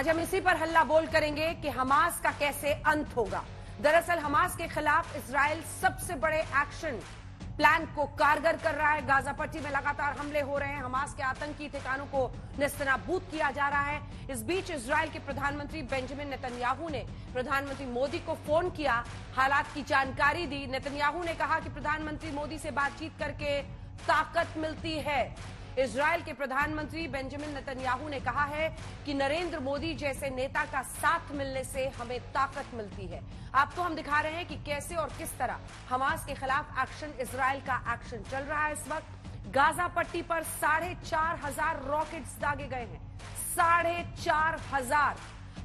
आज हम इसी पर हल्ला बोल करेंगे कि हमास का कैसे अंत होगा। दरअसल हमास के खिलाफ इजराइल सबसे बड़े एक्शन प्लान को कारगर कर रहा है। गाजा पट्टी में लगातार हमले हो रहे हैं, हमास के आतंकी ठिकानों को नेस्तनाबूद किया जा रहा है। इस बीच इजराइल के प्रधानमंत्री बेंजामिन नेतन्याहू ने प्रधानमंत्री मोदी को फोन किया, हालात की जानकारी दी। नेतन्याहू ने कहा कि प्रधानमंत्री मोदी से बातचीत करके ताकत मिलती है। इजराइल के प्रधानमंत्री बेंजामिन नेतन्याहू ने कहा है कि नरेंद्र मोदी जैसे नेता का साथ मिलने से हमें ताकत मिलती है। आपको हम दिखा रहे हैं कि कैसे और किस तरह हमास के खिलाफ एक्शन, इजराइल का एक्शन चल रहा है। इस वक्त गाजा पट्टी पर 4,500 रॉकेट्स दागे गए हैं। 4,500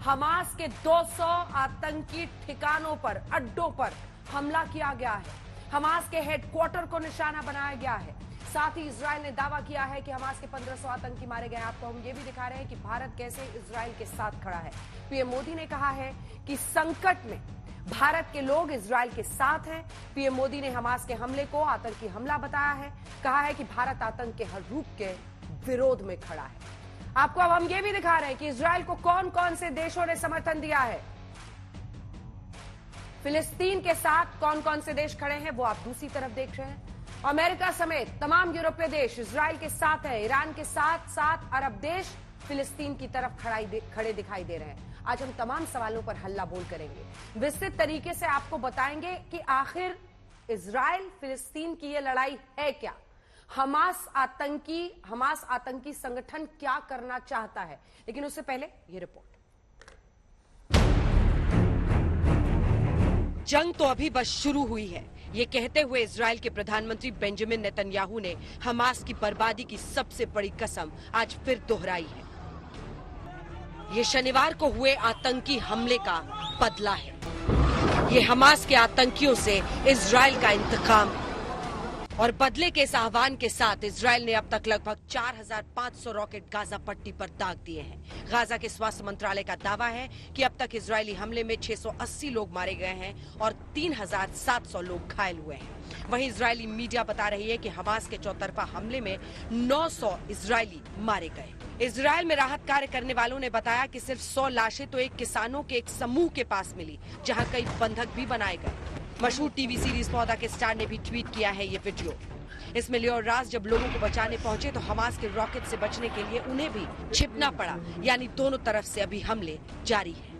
हमास के 200 आतंकी ठिकानों पर, अड्डों पर हमला किया गया है। हमास के हेडक्वार्टर को निशाना बनाया गया है। साथ ही इजराइल ने दावा किया है कि हमास के 1500 आतंकी मारे गए। आपको हम ये भी दिखा रहे हैं कि भारत कैसे इजराइल के साथ खड़ा है। पीएम मोदी ने कहा है कि संकट में भारत के लोग इजराइल के साथ हैं। पीएम मोदी ने हमास के हमले को आतंकी हमला बताया है। कहा है कि भारत आतंक के हर रूप के विरोध में खड़ा है। आपको अब हम ये भी दिखा रहे हैं कि इजराइल को कौन कौन से देशों ने समर्थन दिया है। फिलिस्तीन के साथ कौन कौन से देश खड़े हैं वो आप दूसरी तरफ देख रहे हैं। अमेरिका समेत तमाम यूरोपीय देश इजराइल के साथ है। ईरान के साथ साथ अरब देश फिलिस्तीन की तरफ खड़े दिखाई दे रहे हैं। आज हम तमाम सवालों पर हल्ला बोल करेंगे, विस्तृत तरीके से आपको बताएंगे कि आखिर इजराइल फिलिस्तीन की ये लड़ाई है क्या, हमास आतंकी संगठन क्या करना चाहता है। लेकिन उससे पहले ये रिपोर्ट। जंग तो अभी बस शुरू हुई है, ये कहते हुए इजराइल के प्रधानमंत्री बेंजामिन नेतन्याहू ने हमास की बर्बादी की सबसे बड़ी कसम आज फिर दोहराई है। ये शनिवार को हुए आतंकी हमले का बदला है। ये हमास के आतंकियों से इजराइल का इंतकाम है। और बदले के इस आह्वान के साथ इजराइल ने अब तक लगभग 4,500 रॉकेट गाजा पट्टी पर दाग दिए हैं। गाजा के स्वास्थ्य मंत्रालय का दावा है कि अब तक इजरायली हमले में 680 लोग मारे गए हैं और 3,700 लोग घायल हुए हैं। वहीं इजरायली मीडिया बता रही है कि हमास के चौतरफा हमले में 900 इजरायली मारे गए। इजरायल में राहत कार्य करने वालों ने बताया कि सिर्फ 100 लाशें तो एक किसानों के एक समूह के पास मिली, जहां कई बंधक भी बनाए गए। मशहूर टीवी सीरीज पौधा के स्टार ने भी ट्वीट किया है ये वीडियो। इसमें लियोर राज जब लोगों को बचाने पहुंचे तो हमास के रॉकेट से बचने के लिए उन्हें भी छिपना पड़ा, यानी दोनों तरफ से अभी हमले जारी हैं।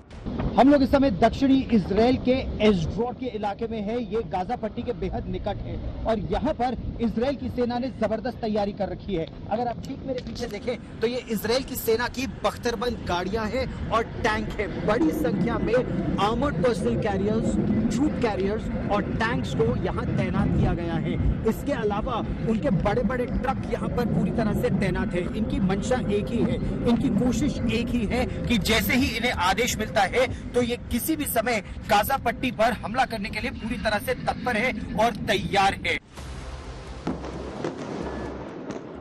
हम लोग इस समय दक्षिणी इजराइल के एशड्रोड के इलाके में है। ये गाजा पट्टी के बेहद निकट है और यहाँ पर इजराइल की सेना ने जबरदस्त तैयारी कर रखी है। अगर आप ठीक मेरे पीछे देखें तो ये इजराइल की सेना की बख्तरबंद गाड़ियां हैं और टैंक है। बड़ी संख्या में armoured personnel carriers, troop carriers और टैंक्स को यहाँ तैनात किया गया है। इसके अलावा उनके बड़े बड़े ट्रक यहाँ पर पूरी तरह से तैनात है। इनकी मंशा एक ही है, इनकी कोशिश एक ही है कि जैसे ही इन्हें आदेश मिलता है तो ये किसी भी समय गाजा पट्टी पर हमला करने के लिए पूरी तरह से तत्पर है और तैयार है।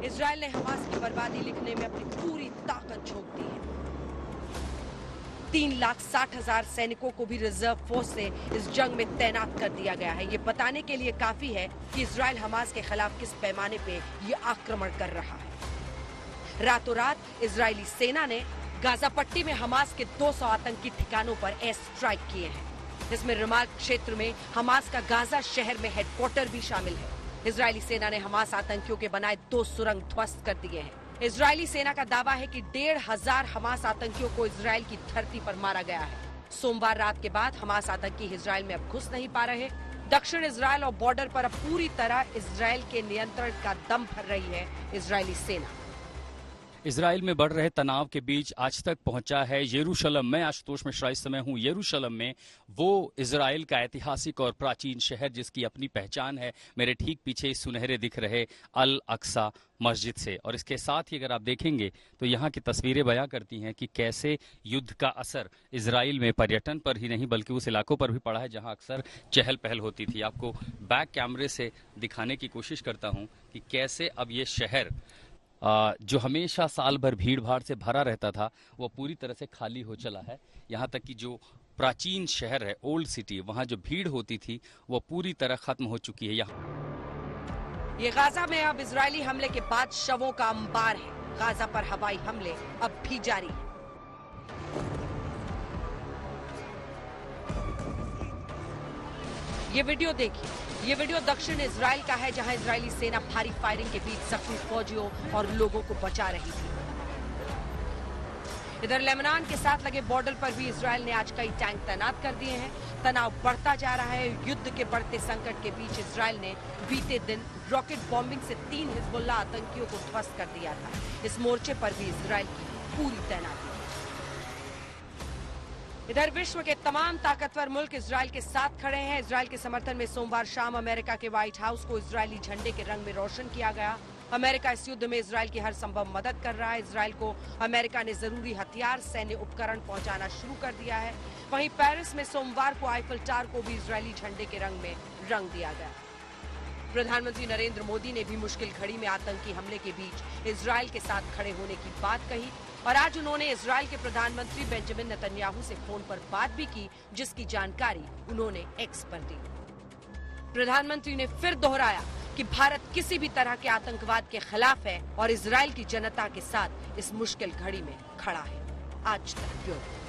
इजराइल ने हमास की बर्बादी लिखने में अपनी पूरी ताकत झोंक दी है। 3,60,000 सैनिकों को भी रिजर्व फोर्स से इस जंग में तैनात कर दिया गया है। ये बताने के लिए काफी है कि इजराइल हमास के खिलाफ किस पैमाने पे ये आक्रमण कर रहा है। रातों रात इजरायली सेना ने गाजा पट्टी में हमास के 200 आतंकी ठिकानों पर एयर स्ट्राइक किए हैं। इसमें रमाल क्षेत्र में हमास का गाजा शहर में हेडक्वार्टर भी शामिल है। इजरायली सेना ने हमास आतंकियों के बनाए 2 सुरंग ध्वस्त कर दिए हैं। इजरायली सेना का दावा है कि 1,500 हमास आतंकियों को इजराइल की धरती पर मारा गया है। सोमवार रात के बाद हमास आतंकी इजराइल में अब घुस नहीं पा रहे। दक्षिण इजराइल और बॉर्डर पर अब पूरी तरह इजराइल के नियंत्रण का दम भर रही है इजरायली सेना। इजराइल में बढ़ रहे तनाव के बीच आज तक पहुंचा है यरूशलेम। मैं आशुतोष मिश्रा इस समय हूं यरूशलेम में, वो इजराइल का ऐतिहासिक और प्राचीन शहर जिसकी अपनी पहचान है। मेरे ठीक पीछे सुनहरे दिख रहे अल अक्सा मस्जिद से। और इसके साथ ही अगर आप देखेंगे तो यहाँ की तस्वीरें बयां करती हैं कि कैसे युद्ध का असर इजराइल में पर्यटन पर ही नहीं बल्कि उस इलाकों पर भी पड़ा है जहाँ अक्सर चहल पहल होती थी। आपको बैक कैमरे से दिखाने की कोशिश करता हूँ कि कैसे अब ये शहर जो हमेशा साल भर भीड़ भाड़ से भरा रहता था वो पूरी तरह से खाली हो चला है। यहाँ तक कि जो प्राचीन शहर है, ओल्ड सिटी, वहाँ जो भीड़ होती थी वो पूरी तरह खत्म हो चुकी है। यहाँ ये गाजा में अब इजरायली हमले के बाद शवों का अंबार है। गाजा पर हवाई हमले अब भी जारी है। ये वीडियो देखिए। ये वीडियो दक्षिण इजराइल का है, जहां इजरायली सेना भारी फायरिंग के बीच जख्मी फौजियों और लोगों को बचा रही थी। इधर लेबनान के साथ लगे बॉर्डर पर भी इजरायल ने आज कई टैंक तैनात कर दिए हैं। तनाव बढ़ता जा रहा है। युद्ध के बढ़ते संकट के बीच इजरायल ने बीते दिन रॉकेट बॉम्बिंग से 3 हिजबुल्लाह आतंकियों को ध्वस्त कर दिया था। इस मोर्चे पर भी इजरायल की पूरी तैनाती। इधर विश्व के तमाम ताकतवर मुल्क इजरायल के साथ खड़े हैं। इजरायल के समर्थन में सोमवार शाम अमेरिका के व्हाइट हाउस को इजरायली झंडे के रंग में रोशन किया गया। अमेरिका इस युद्ध में इजरायल की हर संभव मदद कर रहा है। इजरायल को अमेरिका ने जरूरी हथियार, सैन्य उपकरण पहुंचाना शुरू कर दिया है। वहीं पेरिस में सोमवार को आईफल टावर को भी इजरायली झंडे के रंग में रंग दिया गया। प्रधानमंत्री नरेंद्र मोदी ने भी मुश्किल घड़ी में आतंकी हमले के बीच इजरायल के साथ खड़े होने की बात कही और आज उन्होंने इजरायल के प्रधानमंत्री बेंजामिन नेतन्याहू से फोन पर बात भी की, जिसकी जानकारी उन्होंने एक्स पर दी। प्रधानमंत्री ने फिर दोहराया कि भारत किसी भी तरह के आतंकवाद के खिलाफ है और इजरायल की जनता के साथ इस मुश्किल घड़ी में खड़ा है। आज तक ब्यूरो।